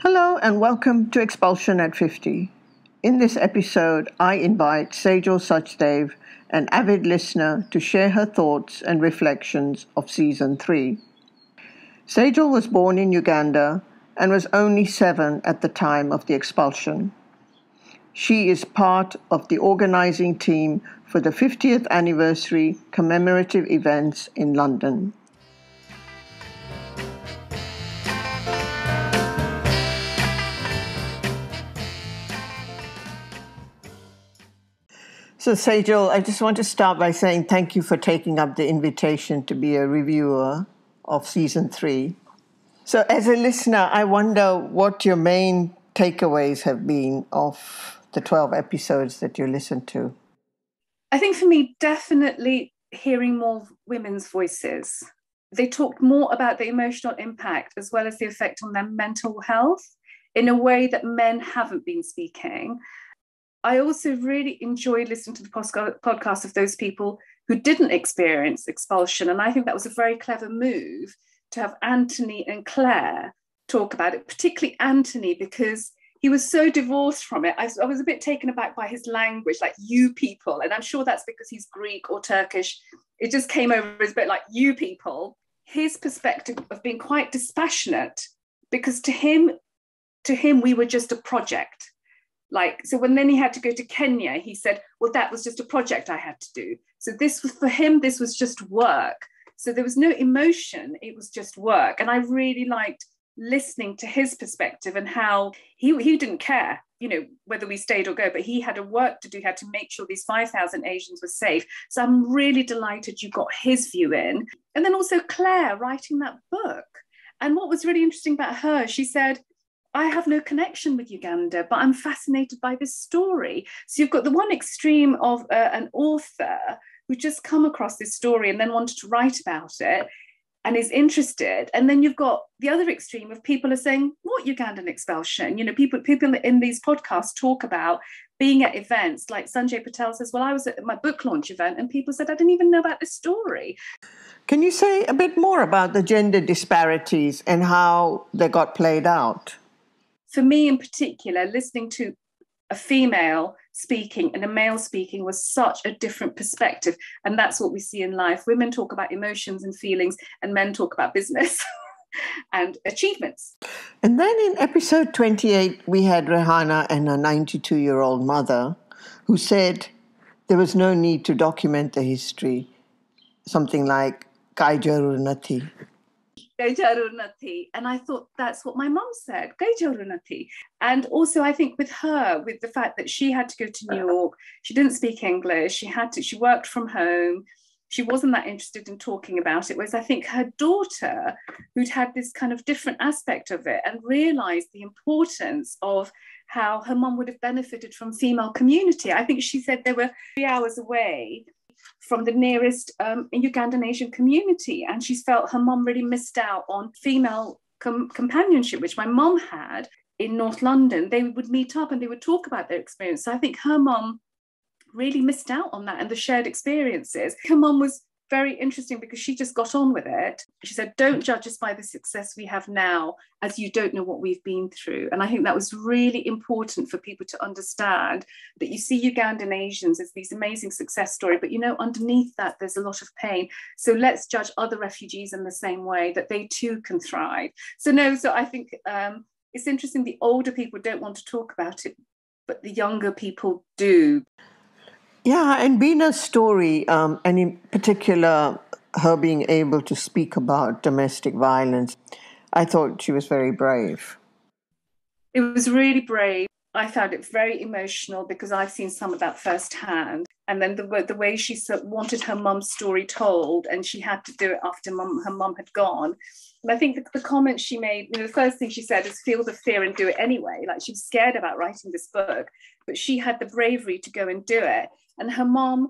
Hello and welcome to Expulsion at 50. In this episode, I invite Sejal Sachdev, an avid listener, to share her thoughts and reflections of Season 3. Sejal was born in Uganda and was only 7 at the time of the expulsion. She is part of the organising team for the 50th anniversary commemorative events in London. So, Sejal, I just want to start by saying thank you for taking up the invitation to be a reviewer of Season 3. So, as a listener, I wonder what your main takeaways have been of the 12 episodes that you listened to. I think for me, definitely hearing more women's voices. They talked more about the emotional impact as well as the effect on their mental health in a way that men haven't been speaking. I also really enjoyed listening to the podcast of those people who didn't experience expulsion. And I think that was a very clever move to have Anthony and Claire talk about it, particularly Anthony, because he was so divorced from it. I was a bit taken aback by his language, like you people. And I'm sure that's because he's Greek or Turkish. It just came over as a bit like you people. His perspective of being quite dispassionate, because to him, we were just a project. So when then he had to go to Kenya, he said, well, that was just a project I had to do. So this was, for him, this was just work. So there was no emotion, it was just work. And I really liked listening to his perspective and how he didn't care, whether we stayed or go, but he had a work to do. He had to make sure these 5,000 Asians were safe. So I'm really delighted you got his view in. And then also Claire writing that book. And what was really interesting about her, she said, I have no connection with Uganda, but I'm fascinated by this story. So you've got the one extreme of an author who just come across this story and then wanted to write about it and is interested. And then you've got the other extreme of people are saying, what Ugandan expulsion? People in these podcasts talk about being at events like Sanjay Patel says, well, I was at my book launch event and people said, I didn't even know about this story. Can you say a bit more about the gender disparities and how they got played out? For me in particular, listening to a female speaking and a male speaking was such a different perspective. And that's what we see in life. Women talk about emotions and feelings and men talk about business and achievements. And then in episode 28, we had Rehana and her 92-year-old mother who said there was no need to document the history, something like Kai Jarur Nathi. And I thought that's what my mum said, and also I think with her, with the fact that she had to go to New York, she didn't speak English, she worked from home, she wasn't that interested in talking about it, whereas I think her daughter, who'd had this kind of different aspect of it and realised the importance of how her mum would have benefited from female community. I think she said they were 3 hours away from the nearest Ugandan Asian community. And she's felt her mum really missed out on female companionship, which my mum had in North London. They would meet up and they would talk about their experience. So I think her mum really missed out on that and the shared experiences. Her mum was very interesting because she just got on with it. She said, don't judge us by the success we have now, as you don't know what we've been through. And I think that was really important for people to understand, that you see Ugandan Asians as these amazing success story, but underneath that, there's a lot of pain. So let's judge other refugees in the same way, that they too can thrive. So I think it's interesting. The older people don't want to talk about it, but the younger people do. Yeah, and Bina's story, and in particular, her being able to speak about domestic violence, I thought she was very brave. It was really brave. I found it very emotional because I've seen some of that firsthand. And then the way she wanted her mum's story told, and she had to do it after her mum had gone. And I think the comment she made, the first thing she said is feel the fear and do it anyway. Like, she was scared about writing this book, but she had the bravery to go and do it. And her mom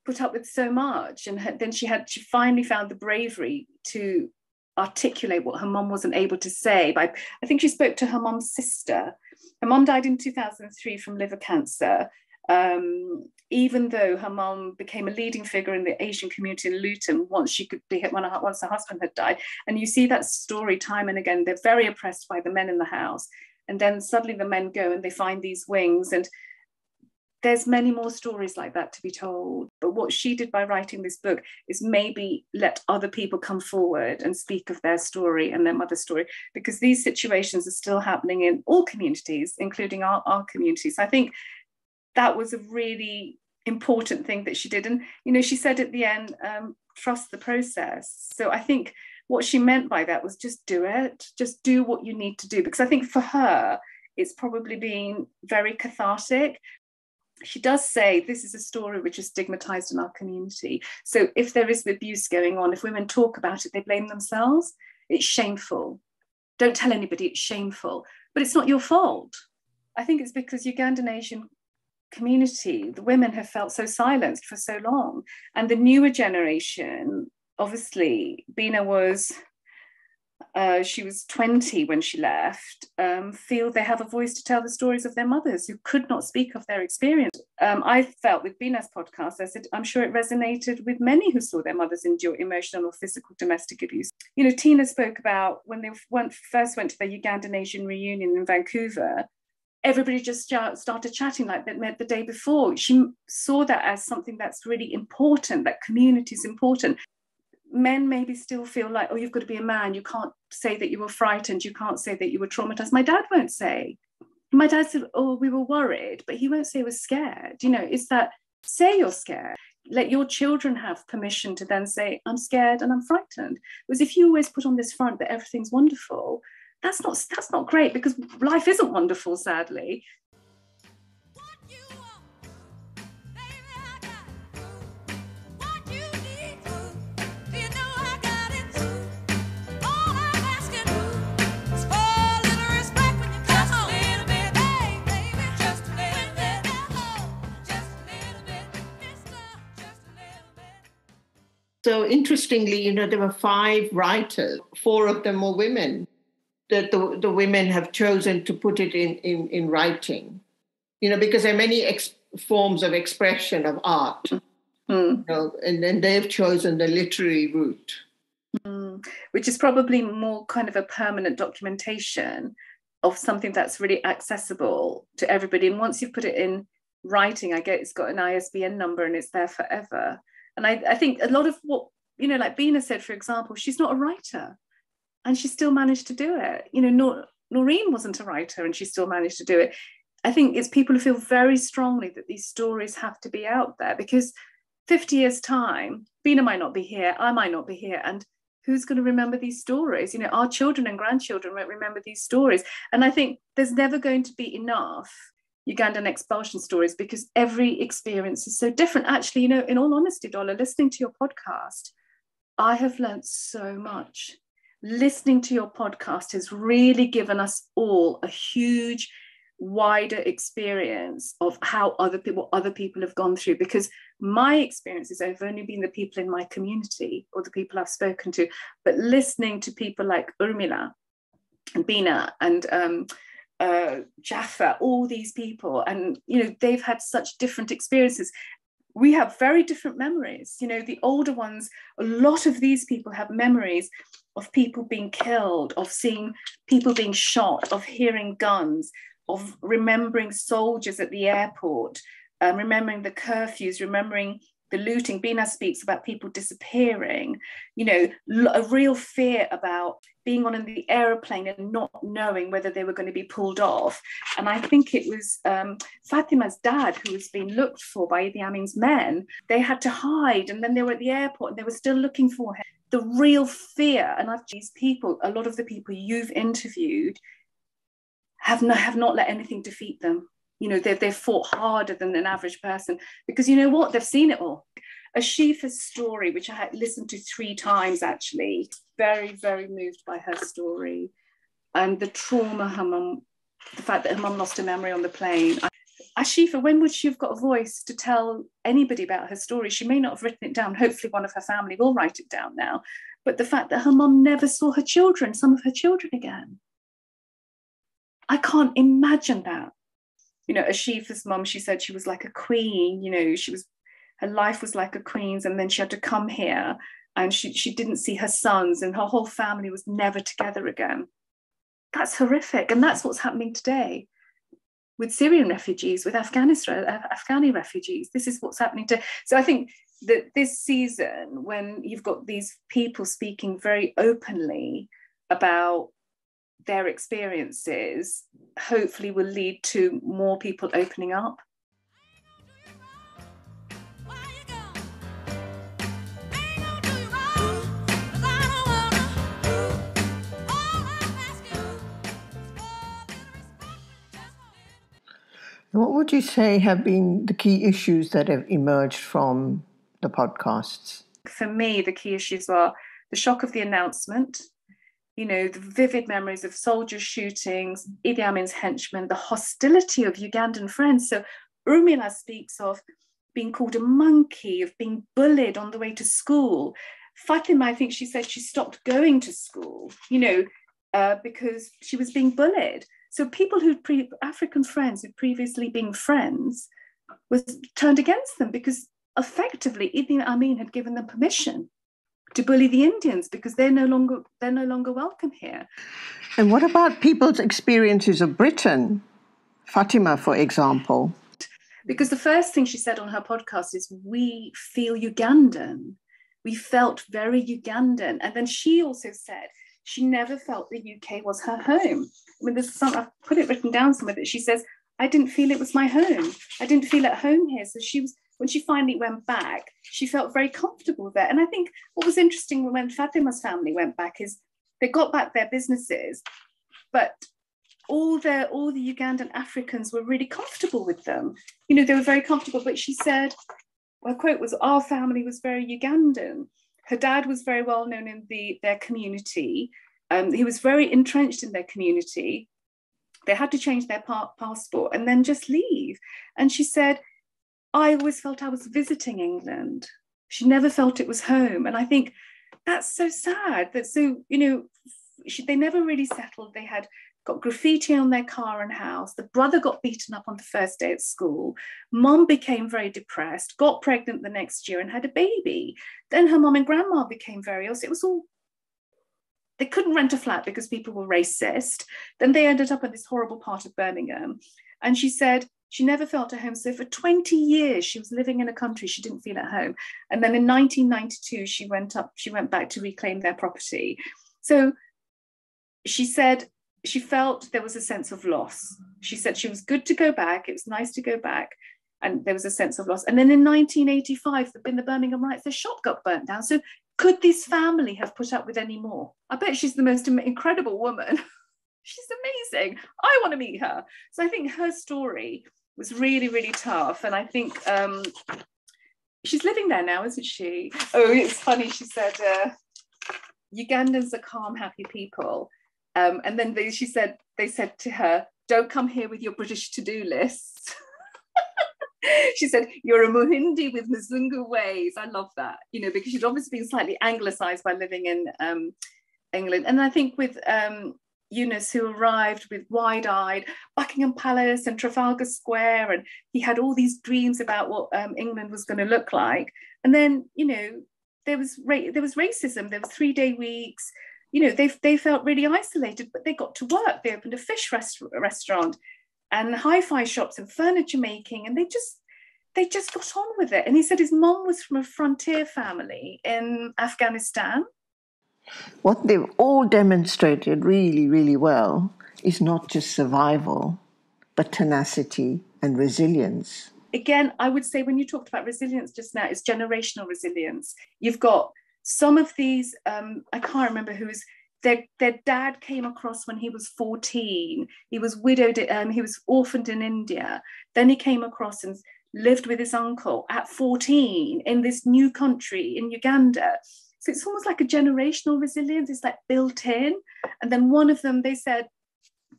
put up with so much. And then she finally found the bravery to articulate what her mom wasn't able to say. I think she spoke to her mom's sister. Her mom died in 2003 from liver cancer. Even though her mom became a leading figure in the Asian community in Luton once her husband had died. And you see that story time and again. They're very oppressed by the men in the house. And then suddenly the men go and they find these wings, and there's many more stories like that to be told. But what she did by writing this book is maybe let other people come forward and speak of their story and their mother's story, because these situations are still happening in all communities, including our communities. I think that was a really important thing that she did. And, you know, she said at the end, trust the process. So I think what she meant by that was just do it, just do what you need to do. Because I think for her, it's probably been very cathartic. She does say this is a story which is stigmatized in our community. So if there is abuse going on, if women talk about it, they blame themselves. It's shameful. Don't tell anybody, it's shameful. But it's not your fault. I think it's because Ugandan Asian community, the women have felt so silenced for so long. And the newer generation, obviously, Bina was, she was 20 when she left, feel they have a voice to tell the stories of their mothers who could not speak of their experience. I felt with Bina's podcast, I said, I'm sure it resonated with many who saw their mothers endure emotional or physical domestic abuse. You know, Tina spoke about when they first went to their Ugandan Asian reunion in Vancouver, everybody just started chatting like they met the day before. She saw that as something that's really important, that community is important. Men maybe still feel like, oh, you've got to be a man. You can't say that you were frightened. You can't say that you were traumatized. My dad won't say. My dad said, oh, we were worried, but he won't say he was scared. You know, it's that, say you're scared. Let your children have permission to then say, I'm scared and I'm frightened. Because if you always put on this front that everything's wonderful, that's not great, because life isn't wonderful, sadly. So interestingly, you know, there were 5 writers, 4 of them were women, that the women have chosen to put it in writing, you know, because there are many forms of expression of art, you know, and then they've chosen the literary route. Which is probably more kind of a permanent documentation of something that's really accessible to everybody. And once you've put it in writing, I guess it's got an ISBN number and it's there forever. And I think a lot of what, you know, like Bina said, for example, she's not a writer and she still managed to do it. You know, Noreen wasn't a writer and she still managed to do it. I think it's people who feel very strongly that these stories have to be out there, because 50 years' time, Bina might not be here, I might not be here, and who's going to remember these stories? You know, our children and grandchildren won't remember these stories. And I think there's never going to be enough Ugandan expulsion stories, because every experience is so different. Actually, you know, in all honesty, Dola, listening to your podcast, I have learned so much. Listening to your podcast has really given us all a huge, wider experience of how other people have gone through, because my experiences have only been the people in my community or the people I've spoken to, but listening to people like Urmila and Bina and Jaffa, all these people, and you know, they've had such different experiences. We have very different memories. You know, the older ones, a lot of these people have memories of people being killed, of seeing people being shot, of hearing guns, of remembering soldiers at the airport, remembering the curfews, remembering the looting. Bina speaks about people disappearing, you know, a real fear about being on the aeroplane and not knowing whether they were going to be pulled off. And I think it was Fatima's dad who was being looked for by Idi Amin's men. They had to hide, and then they were at the airport and they were still looking for him. The real fear. And these people, a lot of the people you've interviewed, have not let anything defeat them. You know, they've fought harder than an average person, because you know what? They've seen it all. Ashifa's story, which I had listened to 3 times actually, very, very moved by her story. And the trauma her mum, the fact that her mum lost her memory on the plane. Ashifa, when would she have got a voice to tell anybody about her story? She may not have written it down. Hopefully one of her family will write it down now. But the fact that her mum never saw her children, some of her children again. I can't imagine that. You know, Ashifa's mum, she said she was like a queen, you know, her life was like a queen's, and then she had to come here and she didn't see her sons, and her whole family was never together again. That's horrific. And that's what's happening today with Syrian refugees, with Afghani refugees. This is what's happening today. So I think that this season, when you've got these people speaking very openly about their experiences, hopefully will lead to more people opening up. What would you say have been the key issues that have emerged from the podcasts? For me, the key issues are the shock of the announcement, the vivid memories of soldier shootings, Idi Amin's henchmen, the hostility of Ugandan friends. So Urmila speaks of being called a monkey, of being bullied on the way to school. Fatima, I think she said she stopped going to school, because she was being bullied. So people African friends who'd previously been friends was turned against them because effectively Idi Amin had given them permission to bully the Indians because they're no longer welcome here. And what about people's experiences of Britain? Fatima, for example. Because the first thing she said on her podcast is, we feel Ugandan. We felt very Ugandan. And then she also said she never felt the UK was her home. I mean, I've put it written down somewhere that she says, I didn't feel it was my home. I didn't feel at home here. So when she finally went back, she felt very comfortable there. And I think what was interesting when Fatima's family went back is they got back their businesses, but all the Ugandan Africans were really comfortable with them. They were very comfortable. But she said, her quote was, our family was very Ugandan. Her dad was very well known in their community. He was very entrenched in their community. They had to change their passport and then just leave. And she said, I always felt I was visiting England. She never felt it was home. And I think that's so sad. They never really settled. They had got graffiti on their car and house. The brother got beaten up on the first day at school. Mom became very depressed, got pregnant the next year and had a baby. Then her mom and grandma became very ill. So it was all, they couldn't rent a flat because people were racist. Then they ended up in this horrible part of Birmingham. And she said she never felt at home. So for 20 years, she was living in a country she didn't feel at home. And then in 1992, she went back to reclaim their property. So she said she felt there was a sense of loss. She said she was good to go back. It was nice to go back. And there was a sense of loss. And then in 1985, in the Birmingham riots, the shop got burnt down. So could this family have put up with any more? I bet she's the most incredible woman. She's amazing. I want to meet her. So I think her story was really, really tough. And I think she's living there now, isn't she? Oh, it's funny. She said, Ugandans are calm, happy people. And then they said to her, don't come here with your British to-do lists. She said, you're a Muhindi with Mzungu ways. I love that, because she'd obviously been slightly anglicized by living in England. And I think with Eunice, who arrived with wide-eyed Buckingham Palace and Trafalgar Square, and he had all these dreams about what England was going to look like. And then, there was racism. There was 3-day weeks. They felt really isolated, but they got to work. They opened a fish restaurant and hi-fi shops and furniture making, and they just got on with it. And he said his mom was from a frontier family in Afghanistan. What they've all demonstrated really, really well is not just survival, but tenacity and resilience. Again, I would say when you talked about resilience just now, it's generational resilience. You've got some of these, I can't remember who was, their dad came across when he was 14. He was widowed, he was orphaned in India. Then he came across and lived with his uncle at 14 in this new country in Uganda. So it's almost like a generational resilience. It's like built in. And then one of them, they said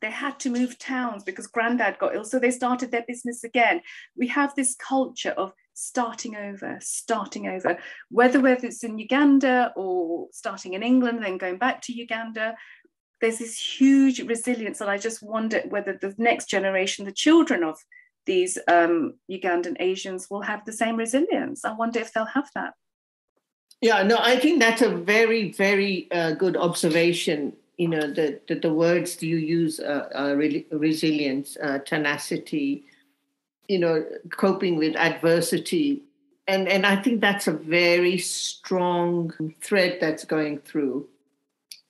they had to move towns because granddad got ill. So they started their business again. We have this culture of starting over, whether it's in Uganda or starting in England, then going back to Uganda. There's this huge resilience. And I just wonder whether the next generation, the children of these Ugandan Asians, will have the same resilience. I wonder if they'll have that. Yeah, no, I think that's a very, very good observation, the words you use are really resilience, tenacity, coping with adversity. And I think that's a very strong thread that's going through.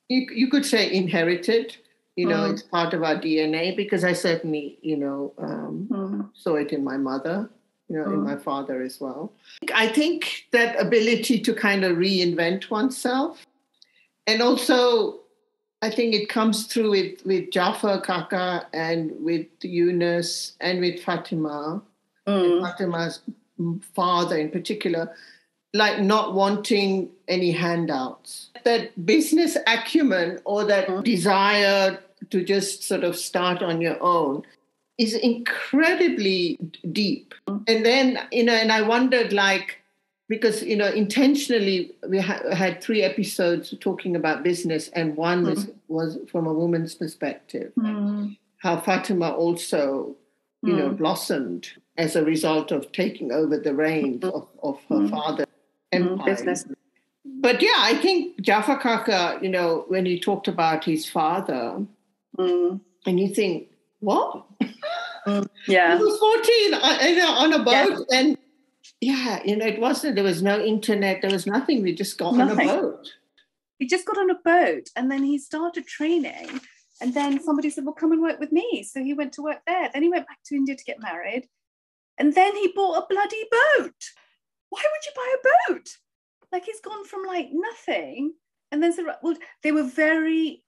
You could say inherited, it's part of our DNA, because I certainly, saw it in my mother, in my father as well. I think that ability to kind of reinvent oneself. And also, I think it comes through with Jafar Kaka and with Yunus and with Fatima, and Fatima's father in particular, like not wanting any handouts. That business acumen or that desire to just sort of start on your own is incredibly deep. And then, and I wondered, because, intentionally we had 3 episodes talking about business, and one was from a woman's perspective, how Fatima also, blossomed as a result of taking over the reins of her father's empire. Business. But yeah, I think Jafar Kaka, when he talked about his father, and you think, what? Yeah. He was 14 on a boat, and it wasn't, there was no internet, there was nothing. We just got on a boat. He just got on a boat, and then he started training, and then somebody said, well, come and work with me. So he went to work there. Then he went back to India to get married, and then he bought a bloody boat. Why would you buy a boat? Like, he's gone from nothing, and then said, well, they were very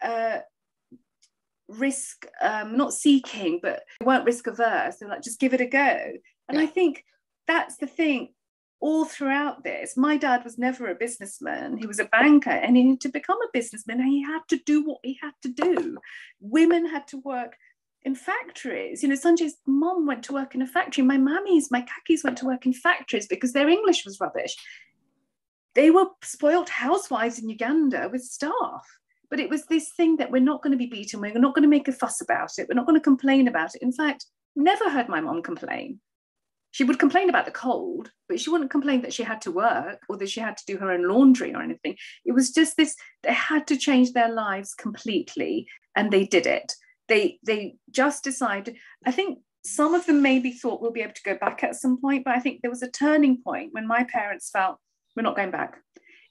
risk, not seeking, but they weren't risk averse. They're like, just give it a go. And I think that's the thing all throughout this. My dad was never a businessman. He was a banker, and to become a businessman, he had to do what he had to do. Women had to work in factories. Sanjay's mom went to work in a factory. My kakis went to work in factories because their English was rubbish. They were spoilt housewives in Uganda with staff. But it was this thing that we're not going to be beaten. We're not going to make a fuss about it. We're not going to complain about it. In fact, never heard my mom complain. She would complain about the cold, but she wouldn't complain that she had to work or that she had to do her own laundry or anything. It was just this, they had to change their lives completely, and they did it. They just decided, I think some of them maybe thought we'll be able to go back at some point, but I think there was a turning point when my parents felt, we're not going back.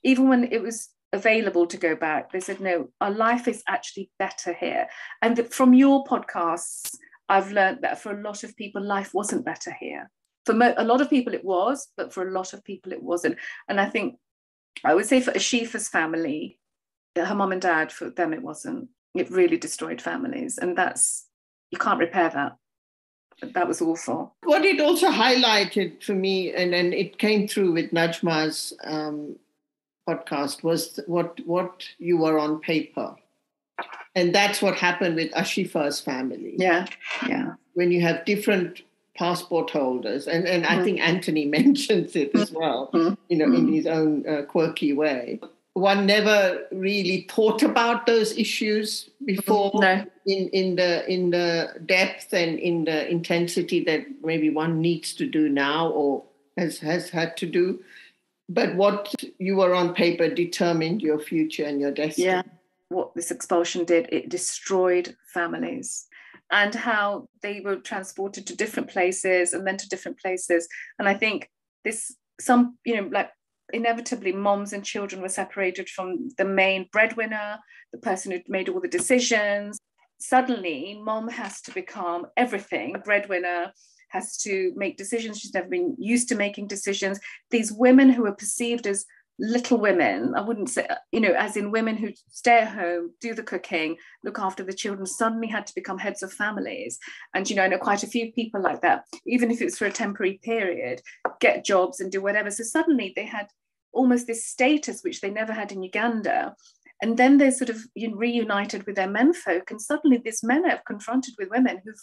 Even when it was available to go back, they said, no, our life is actually better here. And from your podcasts, I've learned that for a lot of people, life wasn't better here. For a lot of people it was, but for a lot of people it wasn't. And I think, I would say for Ashifa's family, her mom and dad, for them it wasn't. It really destroyed families. And you can't repair that. That was awful. What it also highlighted for me, and then it came through with Najma's podcast, was what you were on paper. And that's what happened with Ashifa's family. Yeah. When you have different passport holders, and I think Anthony mentions it as well, in his own quirky way. One never really thought about those issues before. No. in the depth and in the intensity that maybe one needs to do now or has had to do. But what you were on paper determined your future and your destiny. Yeah. What this expulsion did, it destroyed families, and how they were transported to different places and then to different places. And I think inevitably moms and children were separated from the main breadwinner, the person who'd made all the decisions. Suddenly, mom has to become everything. Breadwinner has to make decisions. She's never been used to making decisions. These women who are perceived as little women, I wouldn't say, as in women who stay at home, do the cooking, look after the children, suddenly had to become heads of families. And, I know quite a few people like that, even if it's for a temporary period, get jobs and do whatever. So suddenly they had almost this status, which they never had in Uganda. And then they're sort of reunited with their menfolk. And suddenly these men are confronted with women who've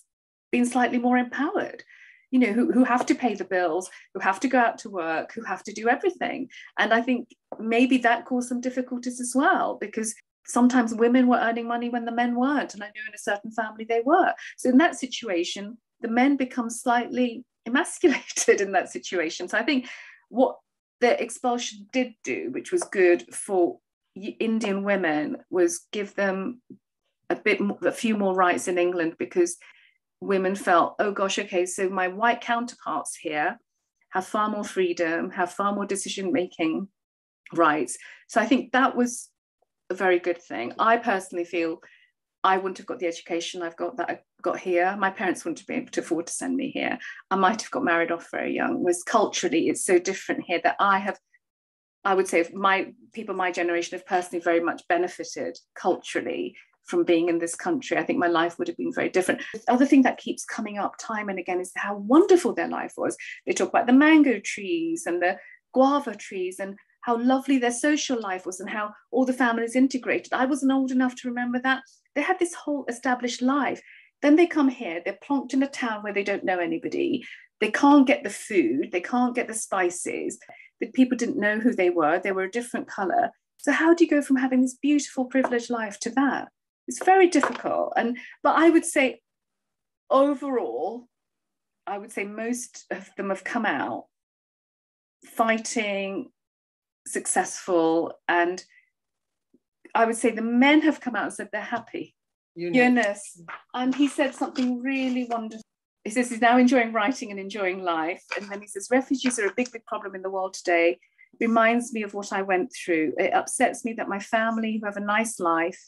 been slightly more empowered, who have to pay the bills, who have to go out to work, who have to do everything. And I think maybe that caused some difficulties as well, because sometimes women were earning money when the men weren't. And I know in a certain family they were. So in that situation, the men become slightly emasculated in that situation. So I think what the expulsion did do, which was good for Indian women, was give them a few more rights in England, because women felt, oh gosh, okay, so my white counterparts here have far more freedom, have far more decision-making rights. So I think that was a very good thing. I personally feel I wouldn't have got the education I've got here. My parents wouldn't have been able to afford to send me here. I might have got married off very young. Was culturally, it's so different here that I would say my generation have personally very much benefited culturally from being in this country. I think my life would have been very different. The other thing that keeps coming up time and again is how wonderful their life was. They talk about the mango trees and the guava trees and how lovely their social life was and how all the families integrated. I wasn't old enough to remember that. They had this whole established life. Then they come here, they're plonked in a town where they don't know anybody. They can't get the food, they can't get the spices. The people didn't know who they were a different color. So how do you go from having this beautiful privileged life to that? It's very difficult. But I would say overall, most of them have come out fighting, successful, and I would say the men have come out and said they're happy. Eunice. And he said something really wonderful. He says he's now enjoying writing and enjoying life. And then he says, refugees are a big, big problem in the world today. Reminds me of what I went through. It upsets me that my family, who have a nice life,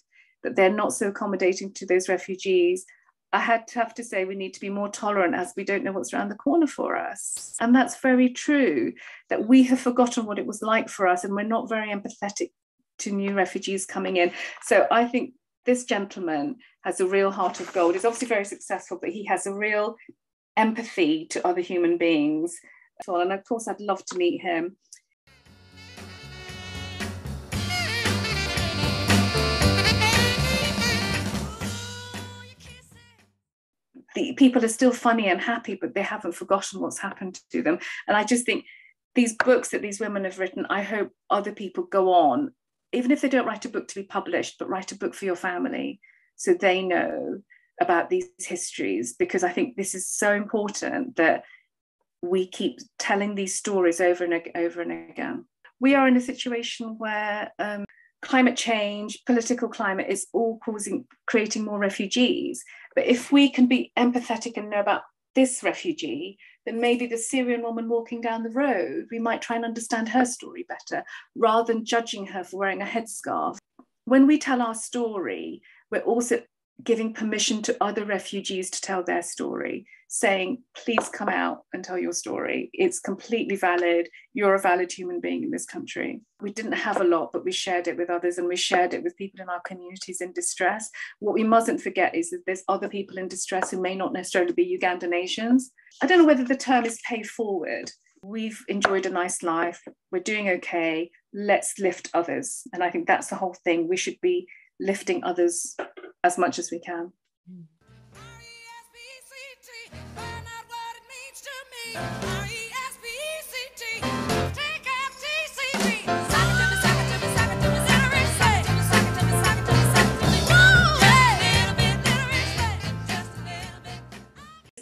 that they're not so accommodating to those refugees. I have to say we need to be more tolerant as we don't know what's around the corner for us. And that's very true, that we have forgotten what it was like for us and we're not very empathetic to new refugees coming in. So I think this gentleman has a real heart of gold. He's obviously very successful, but he has a real empathy to other human beings. And of course, I'd love to meet him. The people are still funny and happy, but they haven't forgotten what's happened to them. And I just think these books that these women have written, I hope other people go on, even if they don't write a book to be published, but write a book for your family so they know about these histories, because I think this is so important that we keep telling these stories over and again. We are in a situation where climate change, political climate is all creating more refugees. But if we can be empathetic and know about this refugee, then maybe the Syrian woman walking down the road, we might try and understand her story better rather than judging her for wearing a headscarf. When we tell our story, we're also giving permission to other refugees to tell their story, saying, please come out and tell your story. It's completely valid. You're a valid human being in this country. We didn't have a lot, but we shared it with others and we shared it with people in our communities in distress. What we mustn't forget is that there's other people in distress who may not necessarily be Ugandan nations. I don't know whether the term is pay forward. We've enjoyed a nice life. We're doing okay. Let's lift others. And I think that's the whole thing. We should be lifting others as much as we can.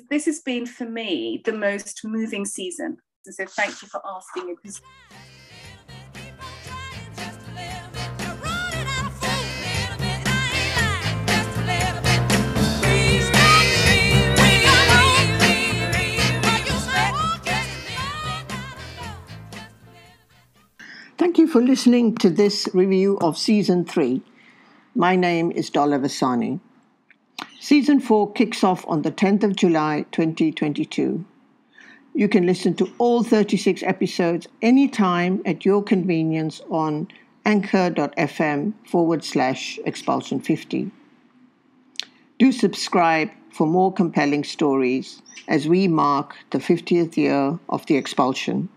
This has been, for me, the most moving season. So thank you for asking me. Thank you for listening to this review of Season 3. My name is Dola Vasani. Season 4 kicks off on the 10th of July 2022. You can listen to all 36 episodes anytime at your convenience on anchor.fm/expulsion50. Do subscribe for more compelling stories as we mark the 50th year of the expulsion.